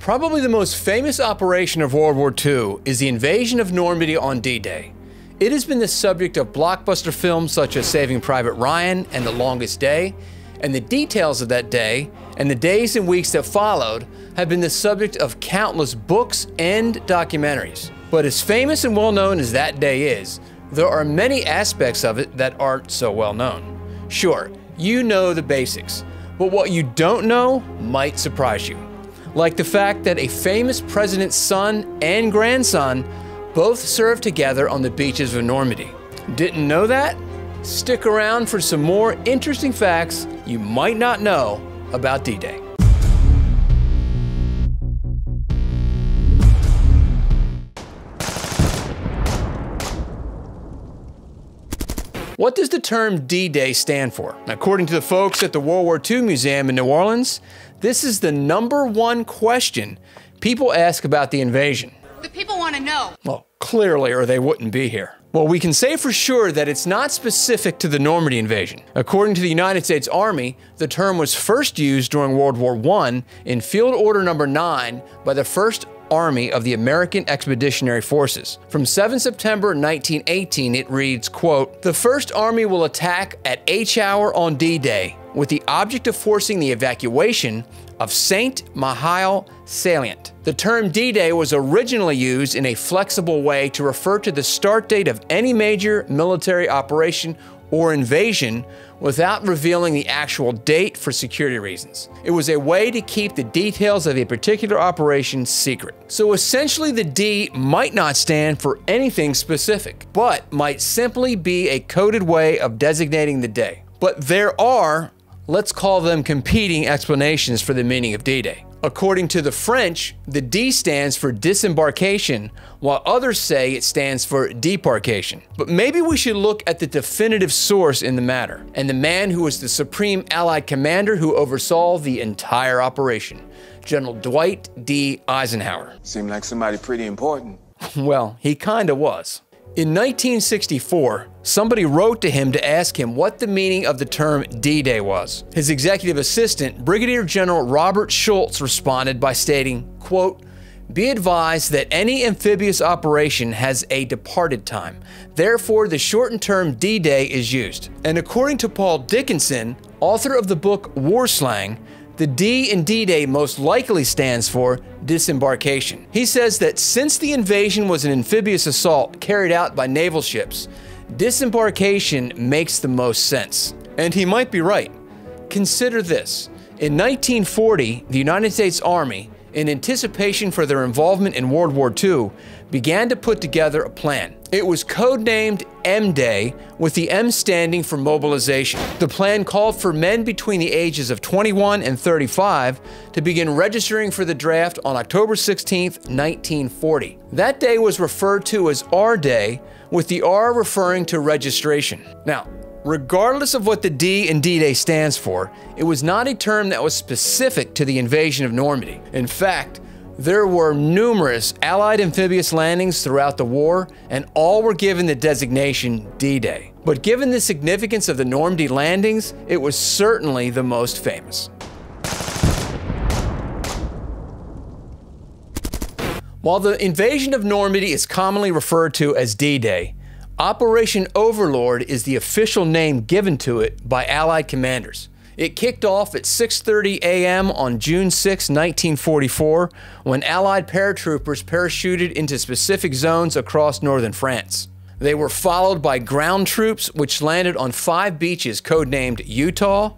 Probably the most famous operation of World War II is the invasion of Normandy on D-Day. It has been the subject of blockbuster films such as Saving Private Ryan and The Longest Day, and the details of that day and the days and weeks that followed have been the subject of countless books and documentaries. But as famous and well known as that day is, there are many aspects of it that aren't so well known. Sure, you know the basics, but what you don't know might surprise you. Like the fact that a famous president's son and grandson both served together on the beaches of Normandy. Didn't know that? Stick around for some more interesting facts you might not know about D-Day. What does the term D-Day stand for? According to the folks at the World War II Museum in New Orleans, this is the #1 question people ask about the invasion. The people want to know. Well, clearly, or they wouldn't be here. Well, we can say for sure that it's not specific to the Normandy invasion. According to the United States Army, the term was first used during World War I in Field Order No. 9 by the 1st Army of the American Expeditionary Forces. From 7 September 1918, it reads, quote, "The 1st Army will attack at H hour on D-Day with the object of forcing the evacuation of St. Mihiel salient." The term D-Day was originally used in a flexible way to refer to the start date of any major military operation or invasion without revealing the actual date for security reasons. It was a way to keep the details of a particular operation secret. So essentially the D might not stand for anything specific, but might simply be a coded way of designating the day. But there are, let's call them, competing explanations for the meaning of D-Day. According to the French, the D stands for disembarkation, while others say it stands for debarkation. But maybe we should look at the definitive source in the matter, and the man who was the supreme Allied commander who oversaw the entire operation, General Dwight D. Eisenhower. Seemed like somebody pretty important. Well, he kinda was. In 1964, somebody wrote to him to ask him what the meaning of the term D-Day was. His executive assistant, Brigadier General Robert Schultz, responded by stating, quote, "Be advised that any amphibious operation has a departed time. Therefore, the shortened term D-Day is used." And according to Paul Dickinson, author of the book War Slang, the D in D-Day most likely stands for disembarkation. He says that since the invasion was an amphibious assault carried out by naval ships, disembarkation makes the most sense. And he might be right. Consider this. In 1940, the United States Army, in anticipation for their involvement in World War II, began to put together a plan. It was codenamed M-Day, with the M standing for mobilization. The plan called for men between the ages of 21 and 35 to begin registering for the draft on October 16, 1940. That day was referred to as R-Day, with the R referring to registration. Now, regardless of what the D in D-Day stands for, it was not a term that was specific to the invasion of Normandy. In fact, there were numerous Allied amphibious landings throughout the war, and all were given the designation D-Day. But given the significance of the Normandy landings, it was certainly the most famous. While the invasion of Normandy is commonly referred to as D-Day, Operation Overlord is the official name given to it by Allied commanders. It kicked off at 6:30 a.m. on June 6, 1944, when Allied paratroopers parachuted into specific zones across northern France. They were followed by ground troops, which landed on 5 beaches codenamed Utah,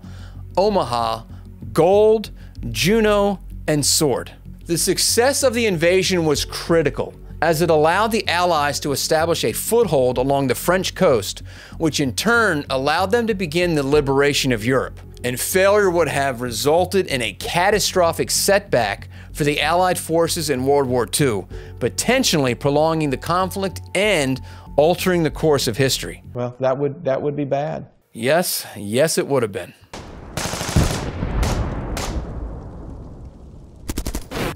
Omaha, Gold, Juno, and Sword. The success of the invasion was critical, as it allowed the Allies to establish a foothold along the French coast, which in turn allowed them to begin the liberation of Europe. And failure would have resulted in a catastrophic setback for the Allied forces in World War II, potentially prolonging the conflict and altering the course of history. Well, that would be bad. Yes, it would have been.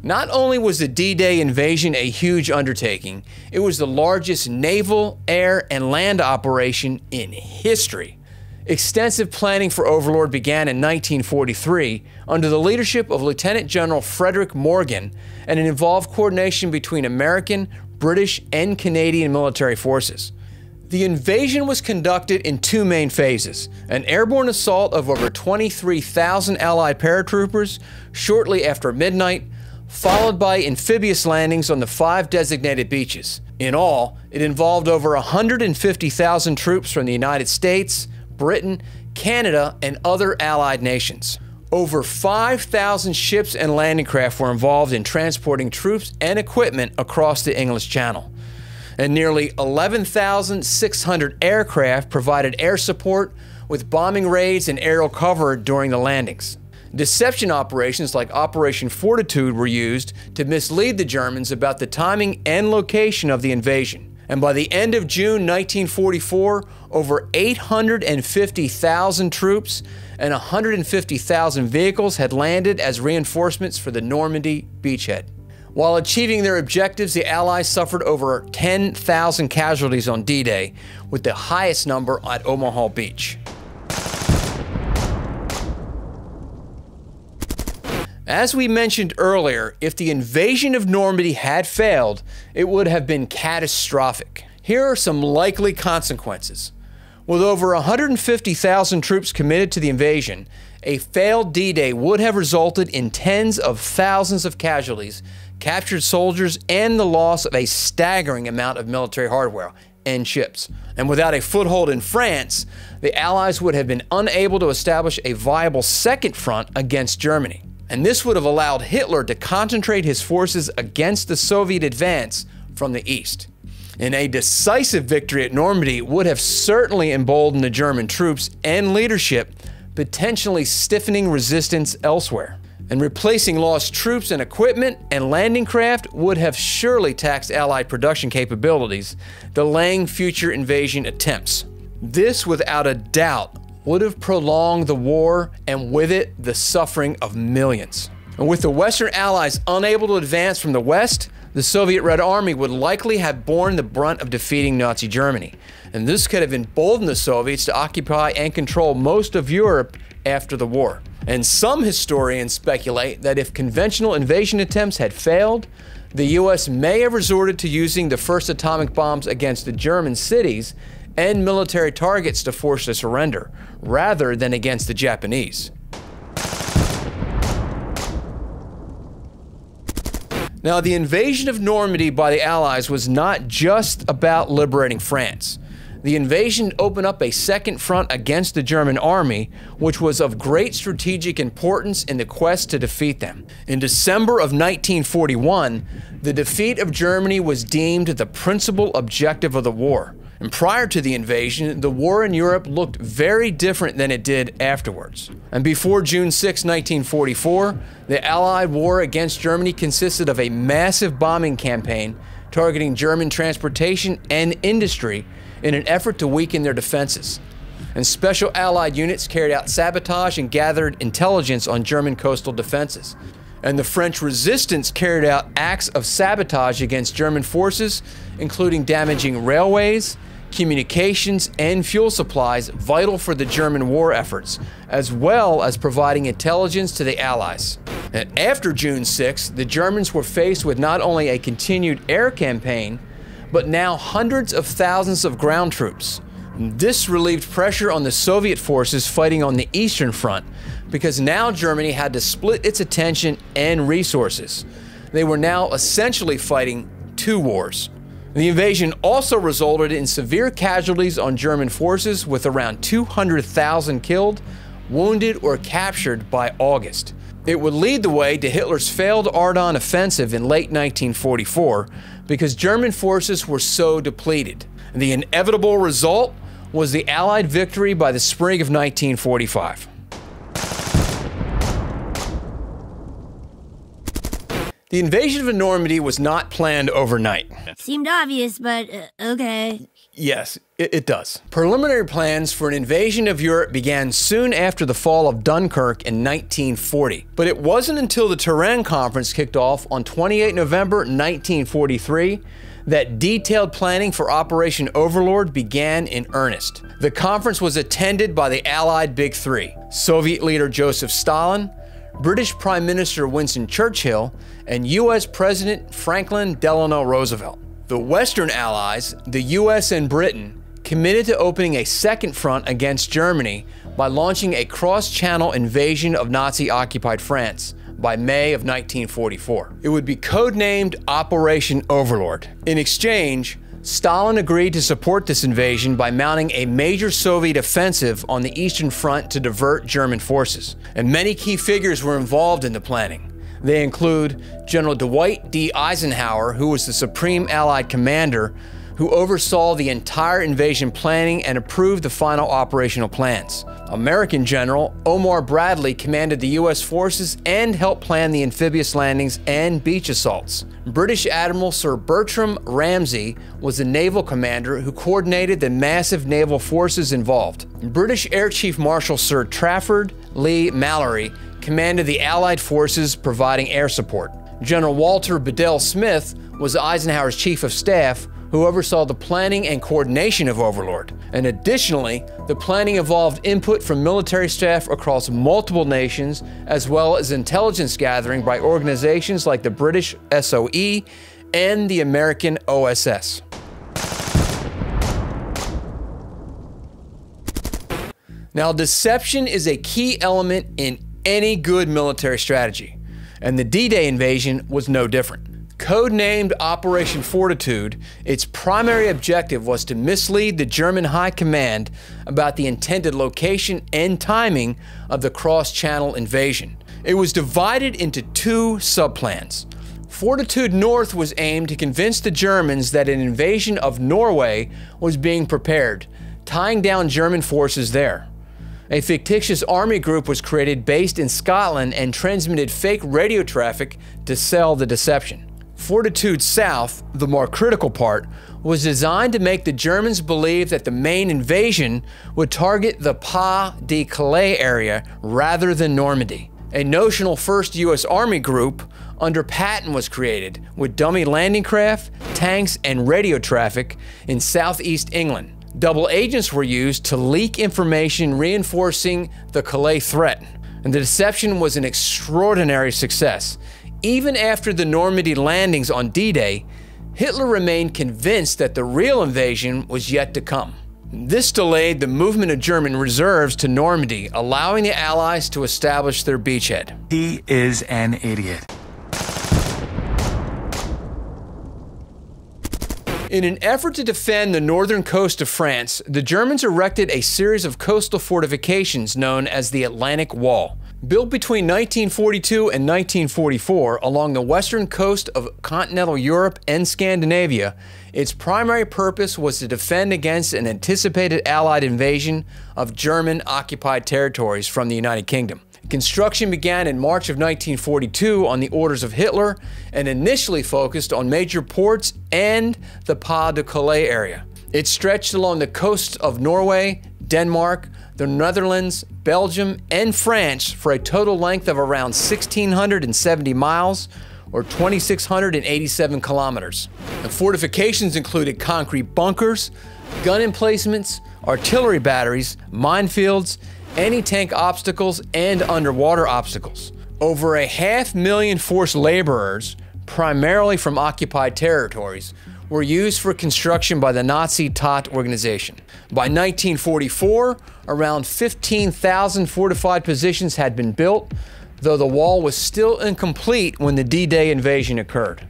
Not only was the D-Day invasion a huge undertaking, it was the largest naval, air, and land operation in history. Extensive planning for Overlord began in 1943 under the leadership of Lieutenant General Frederick Morgan, and it involved coordination between American, British, and Canadian military forces. The invasion was conducted in two main phases: an airborne assault of over 23,000 Allied paratroopers shortly after midnight, followed by amphibious landings on the 5 designated beaches. In all, it involved over 150,000 troops from the United States, Britain, Canada, and other Allied nations. Over 5,000 ships and landing craft were involved in transporting troops and equipment across the English Channel. And nearly 11,600 aircraft provided air support with bombing raids and aerial cover during the landings. Deception operations like Operation Fortitude were used to mislead the Germans about the timing and location of the invasion. And by the end of June 1944, over 850,000 troops and 150,000 vehicles had landed as reinforcements for the Normandy beachhead. While achieving their objectives, the Allies suffered over 10,000 casualties on D-Day, with the highest number at Omaha Beach. As we mentioned earlier, if the invasion of Normandy had failed, it would have been catastrophic. Here are some likely consequences. With over 150,000 troops committed to the invasion, a failed D-Day would have resulted in tens of thousands of casualties, captured soldiers, and the loss of a staggering amount of military hardware and ships. And without a foothold in France, the Allies would have been unable to establish a viable second front against Germany. And this would have allowed Hitler to concentrate his forces against the Soviet advance from the east. And a decisive victory at Normandy would have certainly emboldened the German troops and leadership, potentially stiffening resistance elsewhere. And replacing lost troops and equipment and landing craft would have surely taxed Allied production capabilities, delaying future invasion attempts. This, without a doubt, would have prolonged the war, and with it, the suffering of millions. And with the Western Allies unable to advance from the West, the Soviet Red Army would likely have borne the brunt of defeating Nazi Germany. And this could have emboldened the Soviets to occupy and control most of Europe after the war. And some historians speculate that if conventional invasion attempts had failed, the US may have resorted to using the first atomic bombs against the German cities and military targets to force a surrender, rather than against the Japanese. Now, the invasion of Normandy by the Allies was not just about liberating France. The invasion opened up a second front against the German army, which was of great strategic importance in the quest to defeat them. In December of 1941, the defeat of Germany was deemed the principal objective of the war. And prior to the invasion, the war in Europe looked very different than it did afterwards. And before June 6, 1944, the Allied war against Germany consisted of a massive bombing campaign targeting German transportation and industry in an effort to weaken their defenses. And special Allied units carried out sabotage and gathered intelligence on German coastal defenses. And the French resistance carried out acts of sabotage against German forces, including damaging railways, communications, and fuel supplies vital for the German war efforts, as well as providing intelligence to the Allies. And after June 6, the Germans were faced with not only a continued air campaign, but now hundreds of thousands of ground troops. This relieved pressure on the Soviet forces fighting on the Eastern Front, because now Germany had to split its attention and resources. They were now essentially fighting two wars. The invasion also resulted in severe casualties on German forces, with around 200,000 killed, wounded, or captured by August. It would lead the way to Hitler's failed Ardennes offensive in late 1944, because German forces were so depleted. The inevitable result was the Allied victory by the spring of 1945. The invasion of Normandy was not planned overnight. Seemed obvious, but okay. Yes, it does. Preliminary plans for an invasion of Europe began soon after the fall of Dunkirk in 1940. But it wasn't until the Turin Conference kicked off on 28 November 1943 that detailed planning for Operation Overlord began in earnest. The conference was attended by the Allied Big Three: Soviet leader Joseph Stalin, British Prime Minister Winston Churchill, and U.S. President Franklin Delano Roosevelt. The Western Allies, the U.S. and Britain, committed to opening a second front against Germany by launching a cross-channel invasion of Nazi-occupied France by May of 1944. It would be codenamed Operation Overlord. In exchange, Stalin agreed to support this invasion by mounting a major Soviet offensive on the Eastern Front to divert German forces. And many key figures were involved in the planning. They include General Dwight D. Eisenhower, who was the Supreme Allied Commander, who oversaw the entire invasion planning and approved the final operational plans. American General Omar Bradley commanded the U.S. forces and helped plan the amphibious landings and beach assaults. British Admiral Sir Bertram Ramsay was the naval commander who coordinated the massive naval forces involved. British Air Chief Marshal Sir Trafford Lee Mallory commanded the Allied forces providing air support. General Walter Bedell Smith was Eisenhower's chief of staff, who oversaw the planning and coordination of Overlord. And additionally, the planning involved input from military staff across multiple nations, as well as intelligence gathering by organizations like the British SOE and the American OSS. Now, deception is a key element in any good military strategy, and the D-Day invasion was no different. Codenamed Operation Fortitude, its primary objective was to mislead the German High Command about the intended location and timing of the cross-channel invasion. It was divided into two subplans. Fortitude North was aimed to convince the Germans that an invasion of Norway was being prepared, tying down German forces there. A fictitious army group was created based in Scotland and transmitted fake radio traffic to sell the deception. Fortitude South, the more critical part, was designed to make the Germans believe that the main invasion would target the Pas-de-Calais area rather than Normandy. A notional 1st U.S. Army group under Patton was created, with dummy landing craft, tanks, and radio traffic in southeast England. Double agents were used to leak information reinforcing the Calais threat, and the deception was an extraordinary success. Even after the Normandy landings on D-Day, Hitler remained convinced that the real invasion was yet to come. This delayed the movement of German reserves to Normandy, allowing the Allies to establish their beachhead. He is an idiot. In an effort to defend the northern coast of France, the Germans erected a series of coastal fortifications known as the Atlantic Wall. Built between 1942 and 1944 along the western coast of continental Europe and Scandinavia, its primary purpose was to defend against an anticipated Allied invasion of German-occupied territories from the United Kingdom. Construction began in March of 1942 on the orders of Hitler and initially focused on major ports and the Pas-de-Calais area. It stretched along the coasts of Norway, Denmark, the Netherlands, Belgium, and France for a total length of around 1,670 miles, or 2,687 kilometers. The fortifications included concrete bunkers, gun emplacements, artillery batteries, minefields, anti-tank obstacles, and underwater obstacles. Over 500,000 forced laborers, primarily from occupied territories, were used for construction by the Nazi Tat organization. By 1944, around 15,000 fortified positions had been built, though the wall was still incomplete when the D-Day invasion occurred.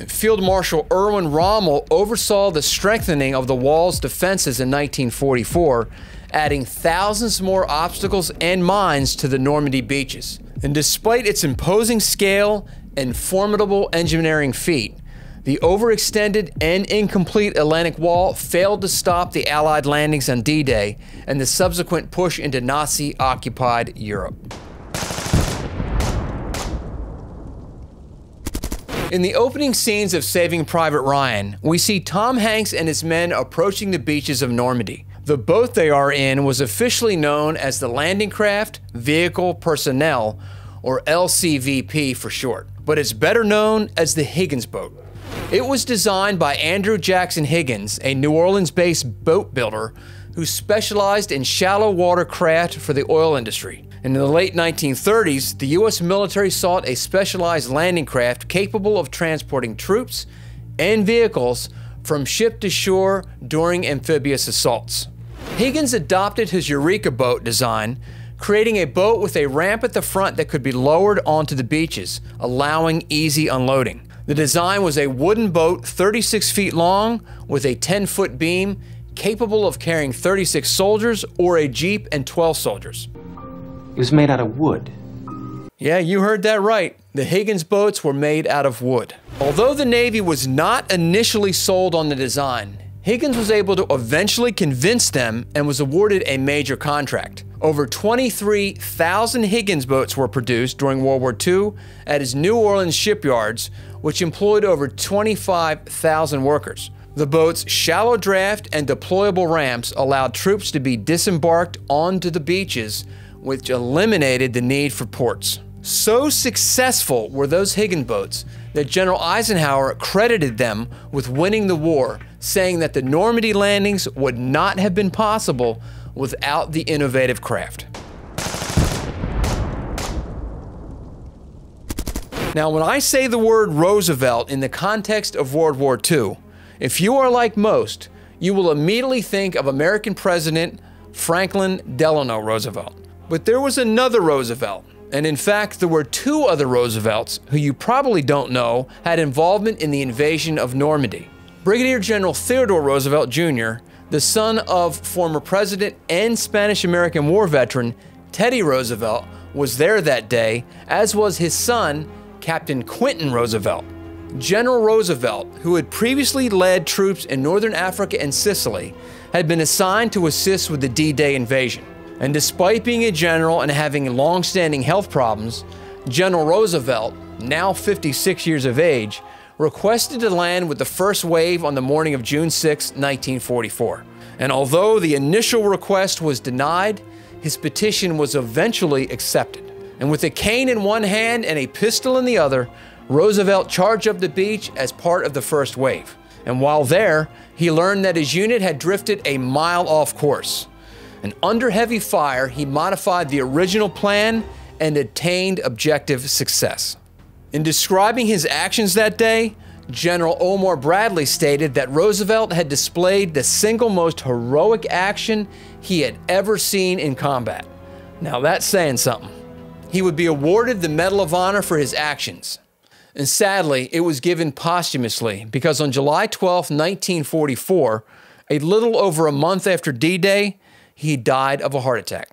Field Marshal Erwin Rommel oversaw the strengthening of the wall's defenses in 1944, adding thousands more obstacles and mines to the Normandy beaches. And despite its imposing scale and formidable engineering feat, the overextended and incomplete Atlantic Wall failed to stop the Allied landings on D-Day and the subsequent push into Nazi-occupied Europe. In the opening scenes of Saving Private Ryan, we see Tom Hanks and his men approaching the beaches of Normandy. The boat they are in was officially known as the Landing Craft Vehicle Personnel, or LCVP for short, but it's better known as the Higgins boat. It was designed by Andrew Jackson Higgins, a New Orleans-based boat builder who specialized in shallow water craft for the oil industry. And in the late 1930s, the U.S. military sought a specialized landing craft capable of transporting troops and vehicles from ship to shore during amphibious assaults. Higgins adopted his Eureka boat design, creating a boat with a ramp at the front that could be lowered onto the beaches, allowing easy unloading. The design was a wooden boat 36 feet long with a 10-foot beam capable of carrying 36 soldiers or a jeep and 12 soldiers. It was made out of wood. Yeah, you heard that right. The Higgins boats were made out of wood. Although the Navy was not initially sold on the design, Higgins was able to eventually convince them and was awarded a major contract. Over 23,000 Higgins boats were produced during World War II at his New Orleans shipyards, which employed over 25,000 workers. The boat's shallow draft and deployable ramps allowed troops to be disembarked onto the beaches, which eliminated the need for ports. So successful were those Higgins boats that General Eisenhower credited them with winning the war, saying that the Normandy landings would not have been possible without the innovative craft. Now, when I say the word Roosevelt in the context of World War II, if you are like most, you will immediately think of American President Franklin Delano Roosevelt. But there was another Roosevelt, and in fact, there were two other Roosevelts who you probably don't know had involvement in the invasion of Normandy. Brigadier General Theodore Roosevelt Jr., the son of former President and Spanish-American War veteran Teddy Roosevelt, was there that day, as was his son, Captain Quentin Roosevelt. General Roosevelt, who had previously led troops in Northern Africa and Sicily, had been assigned to assist with the D-Day invasion. And despite being a general and having long-standing health problems, General Roosevelt, now 56 years of age, requested to land with the first wave on the morning of June 6, 1944. And although the initial request was denied, his petition was eventually accepted. And with a cane in one hand and a pistol in the other, Roosevelt charged up the beach as part of the first wave. And while there, he learned that his unit had drifted a mile off course. And under heavy fire, he modified the original plan and attained objective success. In describing his actions that day, General Omar Bradley stated that Roosevelt had displayed the single most heroic action he had ever seen in combat. Now that's saying something. He would be awarded the Medal of Honor for his actions. And sadly, it was given posthumously because on July 12, 1944, a little over a month after D-Day, he died of a heart attack.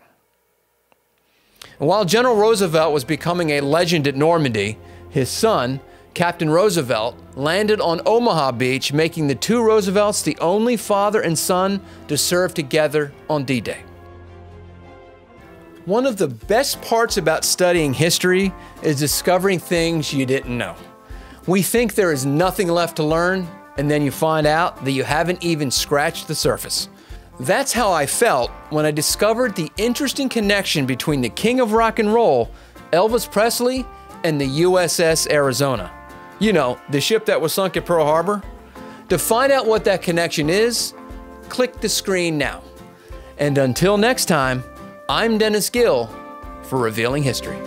And while General Roosevelt was becoming a legend at Normandy, his son, Captain Roosevelt, landed on Omaha Beach, making the two Roosevelts the only father and son to serve together on D-Day. One of the best parts about studying history is discovering things you didn't know. We think there is nothing left to learn, and then you find out that you haven't even scratched the surface. That's how I felt when I discovered the interesting connection between the king of rock and roll, Elvis Presley, and the USS Arizona. You know, the ship that was sunk at Pearl Harbor. To find out what that connection is, click the screen now. And until next time, I'm Dennis Gill for Revealing History.